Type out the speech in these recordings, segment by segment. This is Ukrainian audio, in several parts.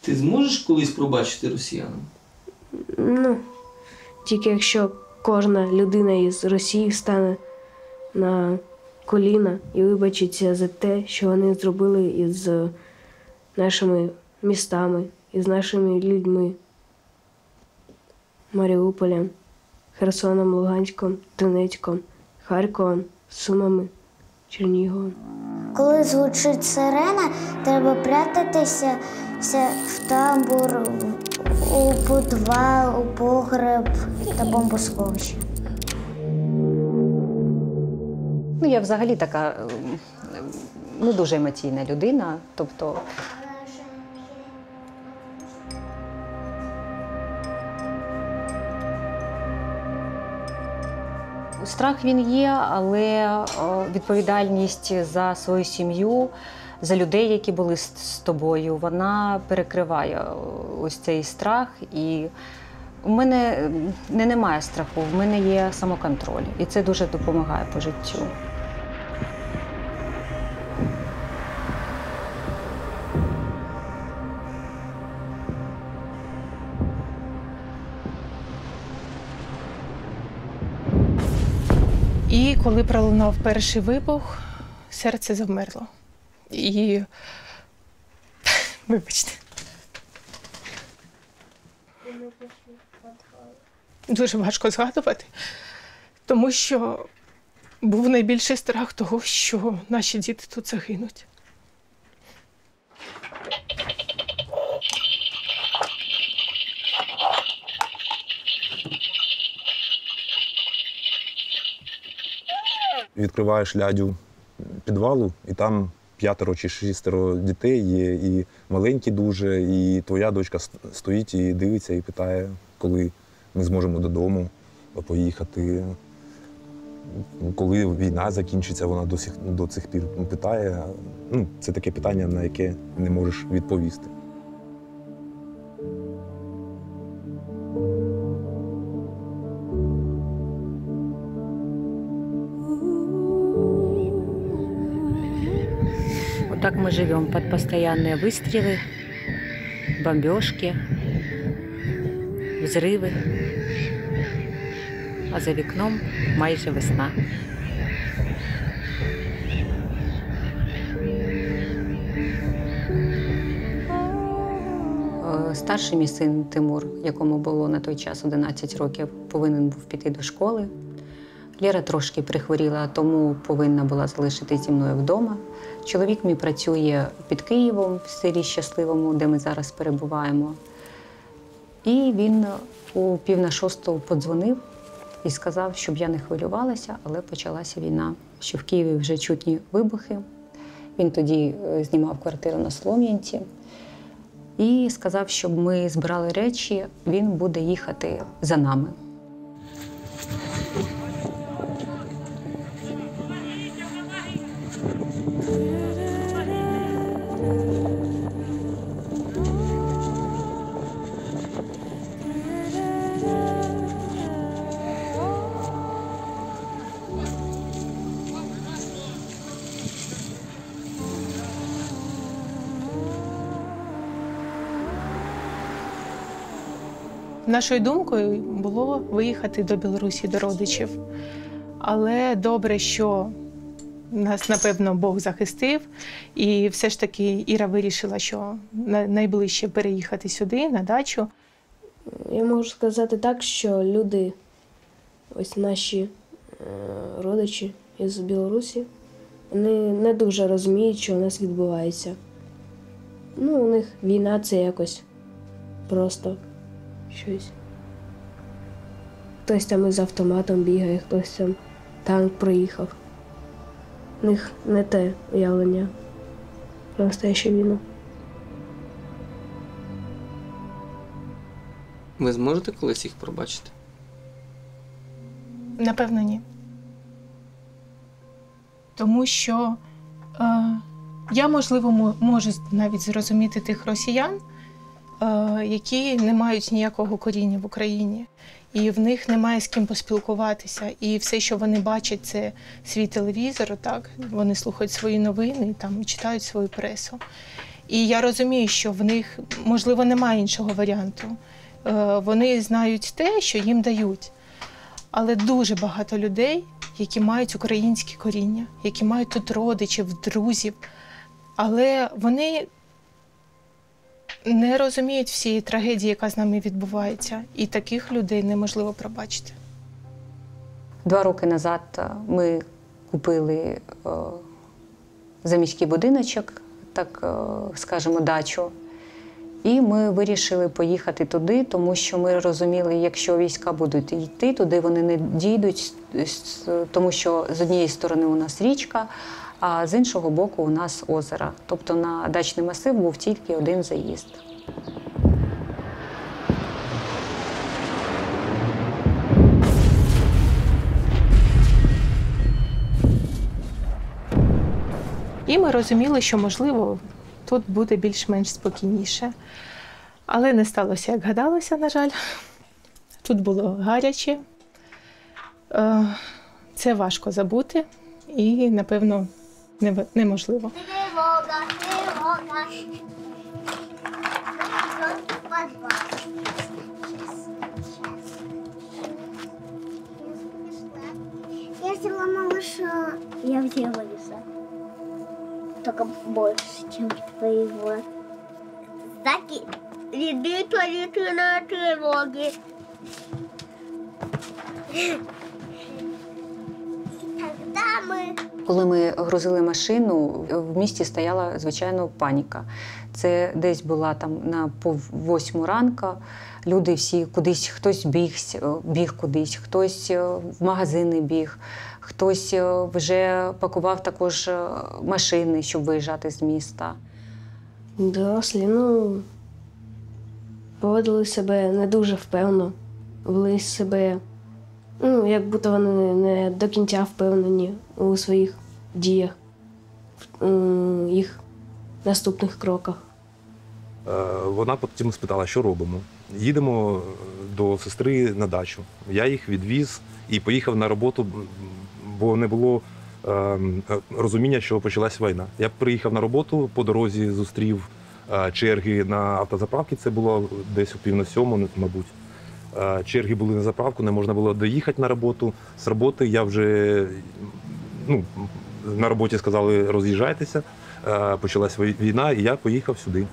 Ти зможеш колись пробачити росіянам? Ну, тільки якщо кожна людина із Росії стане на коліна і вибачиться за те, що вони зробили із нашими містами, із нашими людьми. Маріуполем, Херсоном, Луганськом, Донецьком, Харковом, Сумами, Черніговом. Коли звучить сирена, треба прятатися в тамбур, у підвал, у погреб та бомбосховище. Ну, я взагалі така не дуже емоційна людина, тобто страх він є, але відповідальність за свою сім'ю, за людей, які були з тобою, вона перекриває ось цей страх. І у мене немає страху, в мене є самоконтроль. І це дуже допомагає по життю. І коли пролунав перший вибух, серце завмерло. І вибачте. Дуже важко згадувати, тому що був найбільший страх того, що наші діти тут загинуть. Відкриваєш лядю підвалу, і там 5 чи 6 дітей є, і маленькі дуже, і твоя дочка стоїть і дивиться, і питає, коли ми зможемо додому поїхати, коли війна закінчиться, вона до цих пір питає. Ну, це таке питання, на яке не можеш відповісти. так мы живем под постоянные выстрелы, бомбежки, взрывы. А за вікном майже весна. Старший мій син Тимур, якому було на той час 11 років, повинен був піти до школи. Лєра трошки прихворіла, тому повинна була залишитись зі мною вдома. Чоловік мій працює під Києвом, в селі Щасливому, де ми зараз перебуваємо. І він у 5:45 подзвонив і сказав, щоб я не хвилювалася, але почалася війна, що в Києві вже чутні вибухи. Він тоді знімав квартиру на Солом'янці. І сказав, щоб ми збирали речі, він буде їхати за нами. Нашою думкою було виїхати до Білорусі, до родичів. Але добре, що нас, напевно, Бог захистив. І все ж таки Іра вирішила, що найближче переїхати сюди, на дачу. Я можу сказати так, що люди, ось наші родичі із Білорусі, вони не дуже розуміють, що у нас відбувається. Ну, у них війна – це якось просто щось. Хтось там із автоматом бігає, хтось там танк проїхав. У них не те уявлення про настоящу війну. Ви зможете колись їх пробачити? Напевно, ні. Тому що я, можливо, можу навіть зрозуміти тих росіян, які не мають ніякого коріння в Україні. І в них немає з ким поспілкуватися. І все, що вони бачать, це свій телевізор, так? Вони слухають свої новини, там, читають свою пресу. І я розумію, що в них, можливо, немає іншого варіанту. Вони знають те, що їм дають. Але дуже багато людей, які мають українське коріння, які мають тут родичів, друзів, але вони не розуміють всієї трагедії, яка з нами відбувається. І таких людей неможливо пробачити. 2 роки назад ми купили заміський будиночок, так скажемо, дачу. І ми вирішили поїхати туди, тому що ми розуміли, якщо війська будуть йти, туди вони не дійдуть, тому що з однієї сторони у нас річка, а з іншого боку у нас озеро. Тобто на дачний масив був тільки один заїзд. І ми розуміли, що, можливо, тут буде більш-менш спокійніше. Але не сталося, як гадалося, на жаль. Тут було гаряче. Це важко забути і, напевно, неможливо. Я взяла малыша. Я взяла лиса. Только больше, чем твоего. Знаки виды повітряної тривоги. Тогда ми... Коли ми грузили машину, в місті стояла, звичайно, паніка. Це десь була там на 7:30 ранку. Люди всі кудись, хтось біг кудись, хтось в магазини біг, хтось вже пакував також машини, щоб виїжджати з міста. Дорослі, поводили себе не дуже впевнено, вели себе, як будто вони не до кінця впевнені у своїх діях, їх наступних кроках. Вона потім спитала, що робимо. Їдемо до сестри на дачу. Я їх відвіз і поїхав на роботу, бо не було розуміння, що почалась війна. Я приїхав на роботу, по дорозі зустрів черги на автозаправки, це було десь о 6:45, мабуть. Черги були на заправку, не можна було доїхати на роботу. З роботи я вже, на роботі сказали, роз'їжджайтеся, почалась війна, і я поїхав сюди.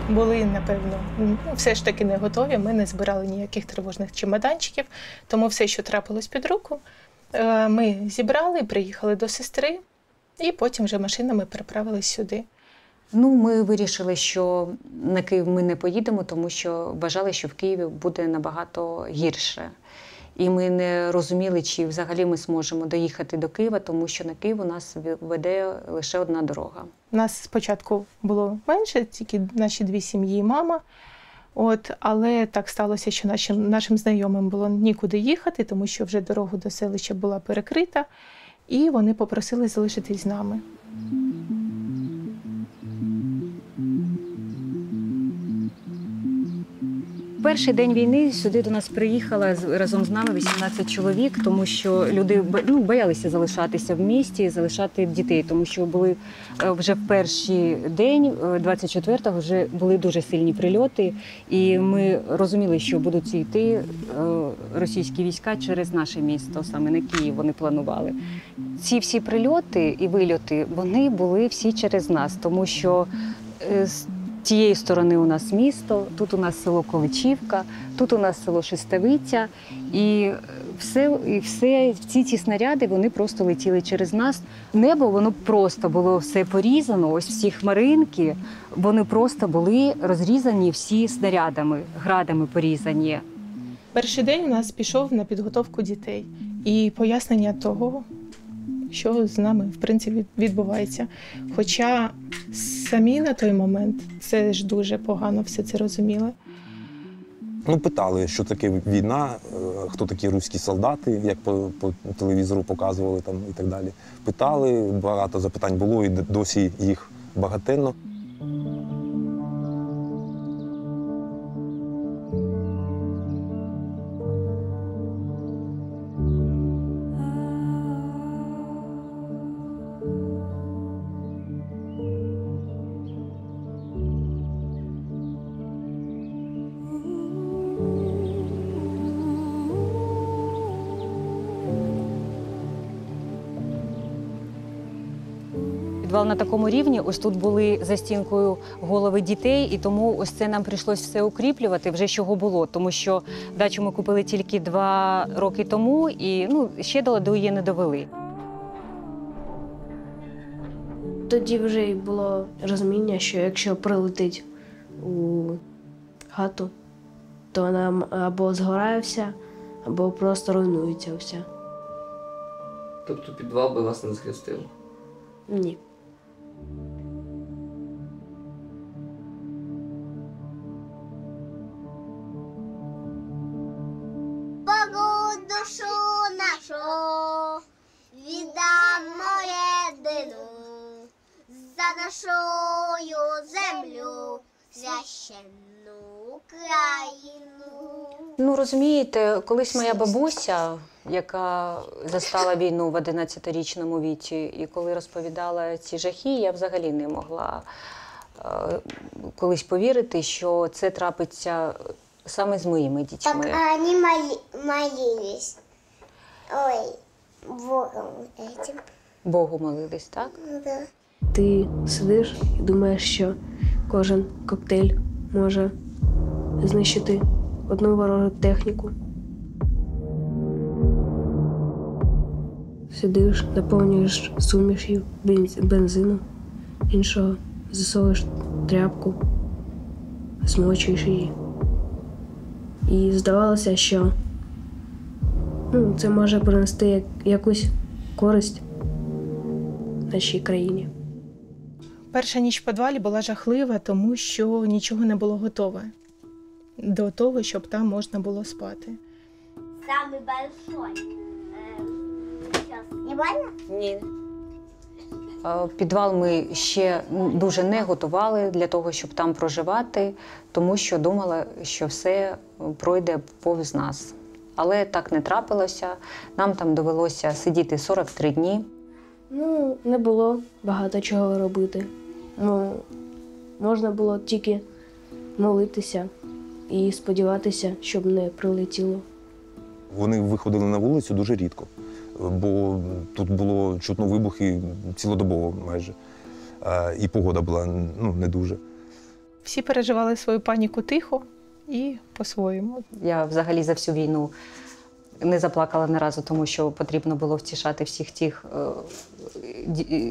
Були, напевно, все ж таки не готові. Ми не збирали ніяких тривожних чемоданчиків, тому все, що трапилось під руку, ми зібрали, приїхали до сестри, і потім вже машинами переправились сюди. Ми вирішили, що на Київ ми не поїдемо, тому що вважали, що в Києві буде набагато гірше. І ми не розуміли, чи взагалі ми зможемо доїхати до Києва, тому що на Київ у нас веде лише одна дорога. Нас спочатку було менше, тільки наші 2 сім'ї і мама. Але так сталося, що нашим знайомим було нікуди їхати, тому що вже дорога до селища була перекрита, і вони попросили залишитись з нами. Перший день війни сюди до нас приїхало разом з нами 18 чоловік, тому що люди боялися залишатися в місті, залишати дітей, тому що були вже в перший день, 24-го, вже були дуже сильні прильоти, і ми розуміли, що будуть йти російські війська через наше місто, саме на Київ вони планували. Ці всі прильоти і вильоти, вони були всі через нас, тому що з тієї сторони у нас місто, тут у нас село Количівка, тут у нас село Шестовиця. І всі ці снаряди, вони просто летіли через нас. Небо, воно просто було все порізано, ось всі хмаринки, вони просто були розрізані всі снарядами, градами порізані. Перший день у нас пішов на підготовку дітей і пояснення того, що з нами, в принципі, відбувається. Хоча самі на той момент це ж дуже погано все це розуміли. Ну, питали, що таке війна, хто такі руські солдати, як по телевізору показували там і так далі. Питали, багато запитань було і досі їх багатенно. Підвал на такому рівні, ось тут були за стінкою голови дітей, і тому ось це нам прийшлось все укріплювати, вже з чого було. Тому що дачу ми купили тільки 2 роки тому, і ще до її не довели. Тоді вже й було розуміння, що якщо прилетить у хату, то вона або згорає вся, або просто руйнується вся. Тобто підвал би вас не захистив? Ні. Богу душу нашу віддамо єдину за нашою землю священну Україну. Розумієте, колись моя бабуся, яка застала війну в 11-річному віці, і коли розповідала ці жахи, я взагалі не могла колись повірити, що це трапиться саме з моїми дітьми. Так они молились. Ой, Богом этим. Богу молились, так? Да. Ти сидиш і думаєш, що кожен коктейль може знищити одну ворожу техніку. Сидиш, наповнюєш сумішів бензину, іншого засовуєш тряпку, змочуєш її. І здавалося, що це може принести якусь користь нашій країні. Перша ніч в підвалі була жахлива, тому що нічого не було готове до того, щоб там можна було спати. Самый большой. Сейчас. Не больно? Ні. Підвал ми ще дуже не готували для того, щоб там проживати, тому що думала, що все пройде повз нас. Але так не трапилося. Нам там довелося сидіти 43 дні. Не було багато чого робити. Можна було тільки молитися і сподіватися, щоб не прилетіло. Вони виходили на вулицю дуже рідко, бо тут було чутно вибухи цілодобово майже. І погода була не дуже. Всі переживали свою паніку тихо і по-своєму. Я взагалі за всю війну не заплакала ні разу, тому що потрібно було втішати всіх тих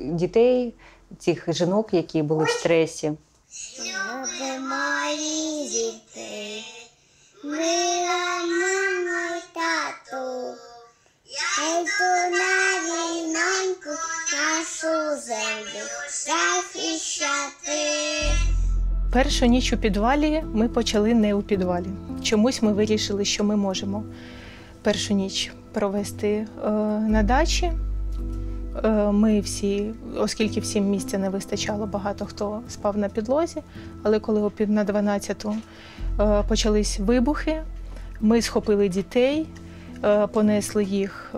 дітей, цих жінок, які були в стресі. Любимо дітей, мила маму й тату, я йду на війноньку нашу землю захищати. Першу ніч у підвалі ми почали не у підвалі. Чомусь ми вирішили, що ми можемо першу ніч провести на дачі. Ми всі, оскільки всім місця не вистачало, багато хто спав на підлозі, але коли о 11:45 почались вибухи, ми схопили дітей, понесли їх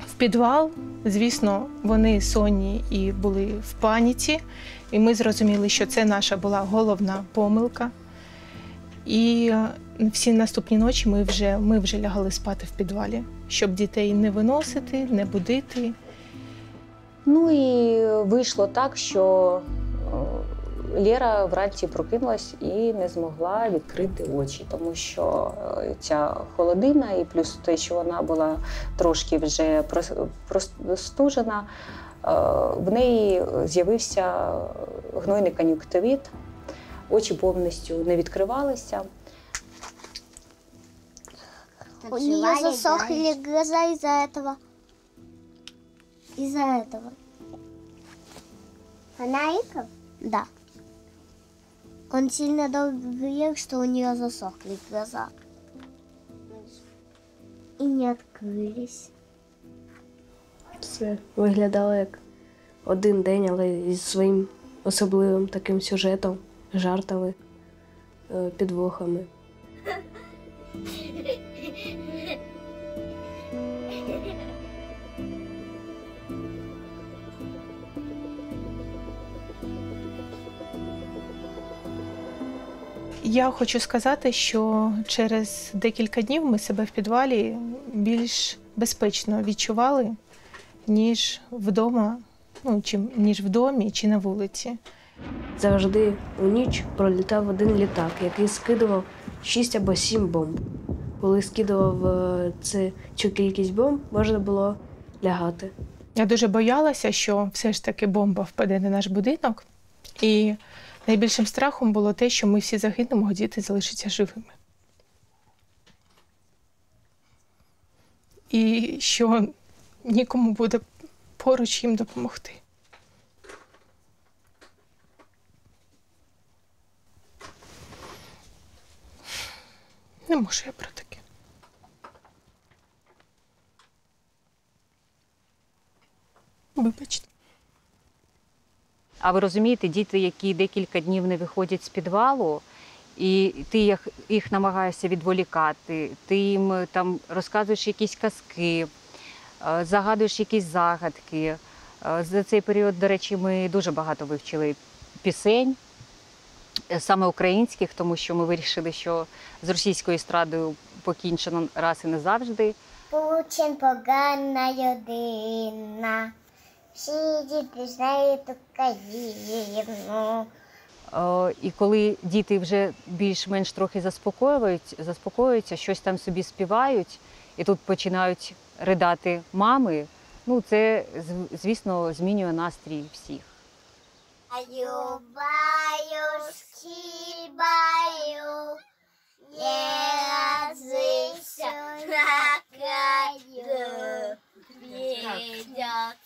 в підвал. Звісно, вони сонні і були в паніці, і ми зрозуміли, що це наша була головна помилка. І всі наступні ночі ми вже лягали спати в підвалі, щоб дітей не виносити, не будити. І вийшло так, що Лєра вранці прокинулась і не змогла відкрити очі, тому що ця холодина і плюс те, що вона була трошки вже простужена, в неї з'явився гнойний кон'юнктивіт, очі повністю не відкривалися. У нее засохли глаза из-за этого. Из-за этого. Фонариков? Да. Он сильно долго ел, что у нее засохли глаза. И не открылись. Це виглядало як один день, але із своїм особливим таким сюжетом, жартами, підвохами. Я хочу сказати, що через декілька днів ми себе в підвалі більш безпечно відчували, ніж вдома, ніж в домі чи на вулиці. Завжди у ніч пролітав один літак, який скидував 6 або 7 бомб. Коли скидував цю кількість бомб, можна було лягати. Я дуже боялася, що все ж таки бомба впаде на наш будинок. І найбільшим страхом було те, що ми всі загинемо, а діти залишаться живими. І що нікому буде поруч їм допомогти. Не можу я про таке. Вибачте. А ви розумієте, діти, які декілька днів не виходять з підвалу, і ти їх намагаєшся відволікати, ти їм там розказуєш якісь казки, загадуєш якісь загадки. За цей період, до речі, ми дуже багато вивчили пісень, саме українських, тому що ми вирішили, що з російською естрадою покінчено раз і назавжди. Путін погана людина. Всі діти знають Україну. І коли діти вже більш-менш трохи заспокоюються, щось там собі співають, і тут починають ридати мами, це, звісно, змінює настрій всіх. Любаю, скибаю, не разыся на краю. Придет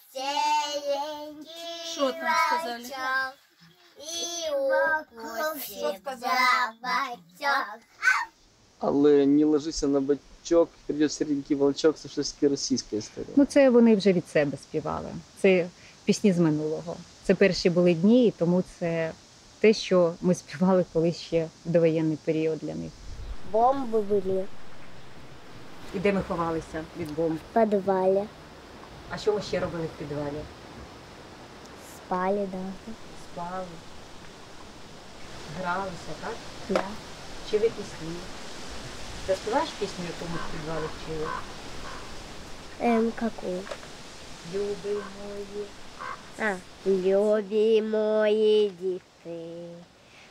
Что там сказали? И укусит за бочок. Але «Не ложися на бочок, прийде серенький волчок» – це щось таке російська історія. Це вони вже від себе співали. Це пісні з минулого. Це перші були дні, і тому це те, що ми співали колись ще в довоєнний період для них. Бомбы были І де ми ховалися від бомб? в подвале. А що ми ще робили в підвалі? Спали даже. Спали, гралися, так? Да. Вчили пісні. Ти співаєш пісню, яку ми в підвалі вчили? Какую? Люби мої. Любі мої діти,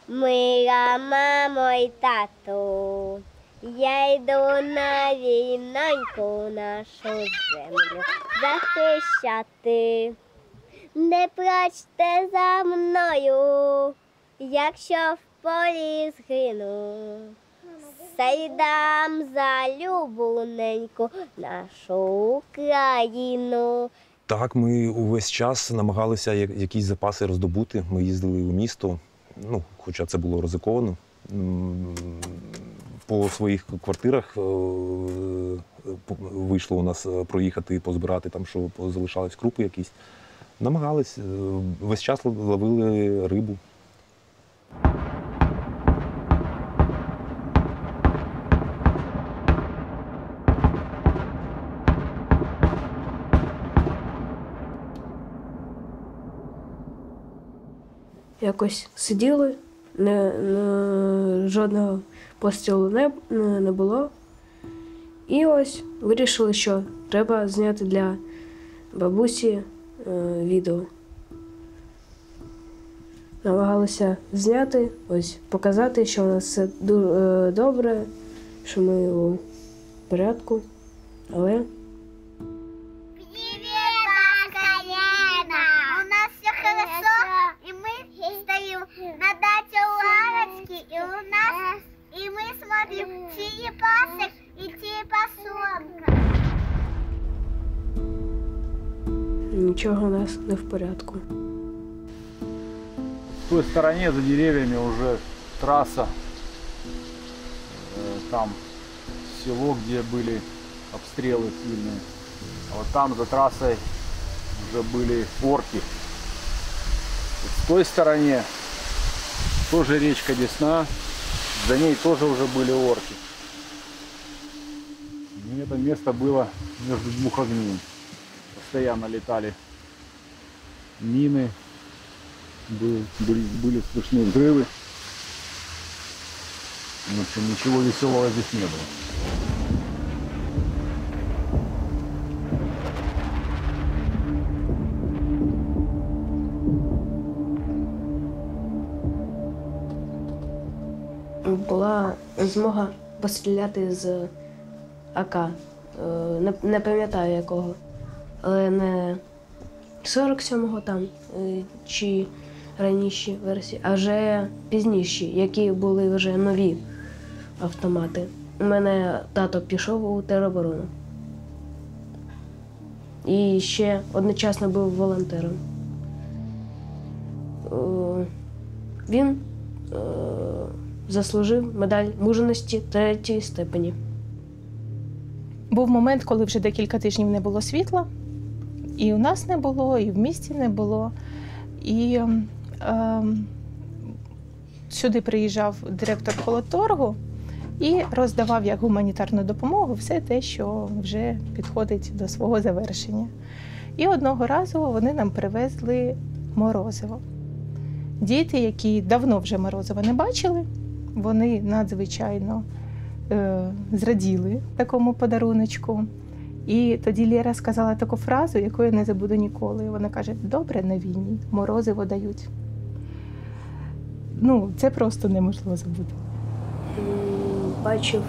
мила мамо й тату, я йду на війноньку нашу землю захищати. Не плачте за мною, якщо в полі згину, сейдам за любуненьку нашу Україну. Так, ми увесь час намагалися якісь запаси роздобути. Ми їздили у місто, хоча це було ризиковано. По своїх квартирах вийшло у нас проїхати, позбирати там, що залишались крупи якісь. Намагались, весь час ловили рибу. Якось сиділи, жодного пострілу не було. І ось вирішили, що треба зняти для бабусі відео. Намагалися зняти, ось показати, що у нас все дуже добре, що ми у порядку, але на даче лавочки, и мы смотрим черепашек и черепашонка. нічого у нас не в порядку. В той стороне за деревьями уже трасса, там село, где были обстрелы сильные. А вот там за трассой уже были орки. Вот с той стороне тоже речка Десна, за ней тоже уже были орки. И это место было между двух огней. Постоянно летали мины, были слышны взрывы. В общем, ничего веселого здесь не было. Була змога постріляти з АК. Не пам'ятаю якого. Але не 47-го там чи раніші версії, а вже пізніші, які були вже нові автомати. У мене тато пішов у тероборону. І ще одночасно був волонтером. Він заслужив медаль мужності 3-ї степені. Був момент, коли вже декілька тижнів не було світла. І у нас не було, і в місті не було. І сюди приїжджав директор Холодторгу і роздавав як гуманітарну допомогу все те, що вже підходить до свого завершення. І одного разу вони нам привезли морозиво. Діти, які давно вже морозива не бачили, вони надзвичайно зраділи такому подаруночку. І тоді Лєра сказала таку фразу, яку я не забуду ніколи. Вона каже: добре на війні, морозиво дають. Ну, це просто неможливо забути. Бачив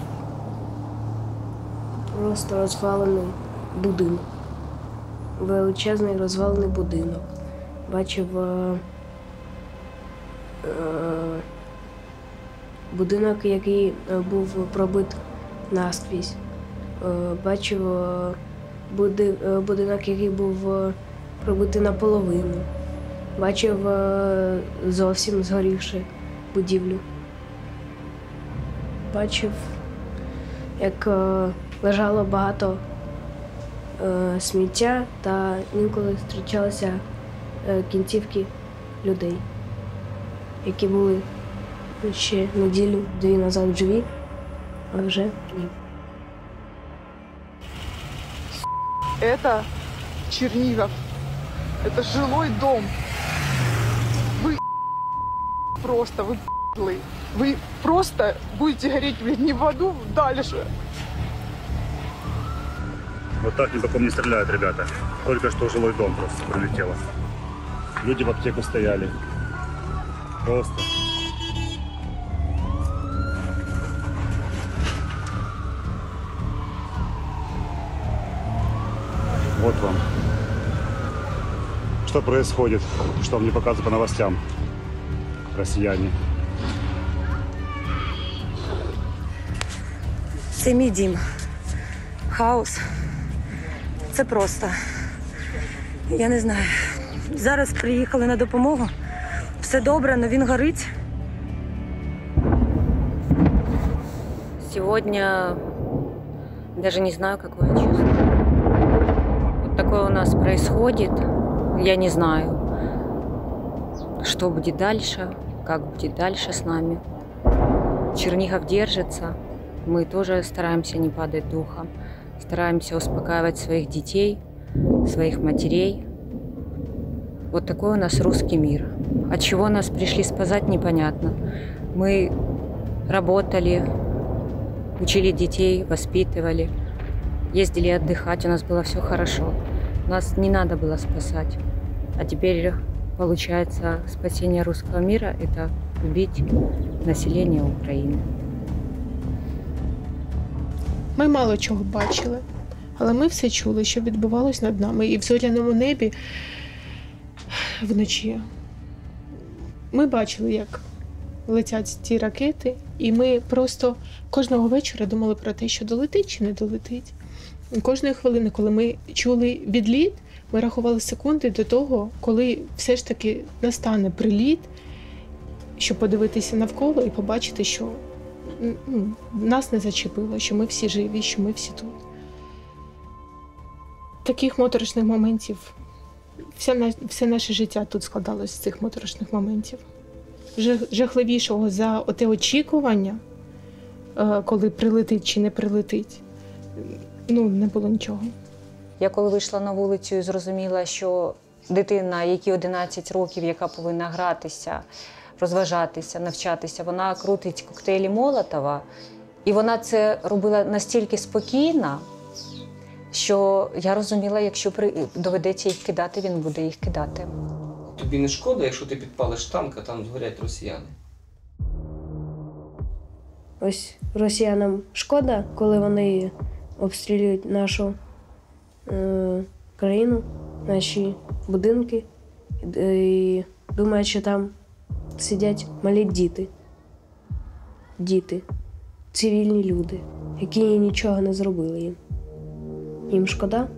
просто розвалений будинок. Величезний розвалений будинок. Бачив будинок, який був пробит наскрізь. Бачив будинок, який був пробитий наполовину. Бачив зовсім згорівшу будівлю. Бачив, як лежало багато сміття та інколи зустрічалися кінцівки людей, які були ще неділю-дві назад живі, а вже ні. Это Чернигов. Это жилой дом. Вы просто, вы просто будете гореть, блин, не в аду, дальше. Вот так ни по ком не стреляют, ребята. Только что жилой дом просто прилетело. Люди в аптеку стояли. Просто. Вот вам. Что происходит, что мне показывают по новостям россияне. Це мій дім. Хаос. Це просто. Я не знаю. Зараз приїхали на допомогу. Все добре, але він горить. Сегодня даже не знаю, какое чувство. Вот такое у нас происходит. Я не знаю, что будет дальше, как будет дальше с нами. Чернигов держится. Мы тоже стараемся не падать духом. Стараемся успокаивать своих детей, своих матерей. Вот такой у нас русский мир. От чего нас пришли спасать, непонятно. Мы работали, учили детей, воспитывали, ездили отдыхать, у нас было все хорошо. Нас не надо было спасать. А теперь, получается, спасение русского мира – это убить население України. Ми мало чого бачили, але ми все чули, що відбувалось над нами. І в зоряному небі вночі ми бачили, як летять ті ракети, і ми просто кожного вечора думали про те, що долетить чи не долетить. І кожної хвилини, коли ми чули відліт, ми рахували секунди до того, коли все ж таки настане приліт, щоб подивитися навколо і побачити, що нас не зачепило, що ми всі живі, що ми всі тут. Таких моторошних моментів, все наше життя тут складалось з цих моторошних моментів. Жахливішого за оте очікування, коли прилетить чи не прилетить, не було нічого. Я коли вийшла на вулицю і зрозуміла, що дитина, якій 11 років, яка повинна гратися, розважатися, навчатися, вона крутить коктейлі Молотова, і вона це робила настільки спокійно, що я розуміла, якщо доведеться їх кидати, він буде їх кидати. Тобі не шкода, якщо ти підпалиш танк, а там згорять росіяни? Ось росіянам шкода, коли вони обстрілюють нашу країну, наші будинки, і думають, що там сидять малі діти. Діти, цивільні люди, які нічого не зробили їм. Їм шкода?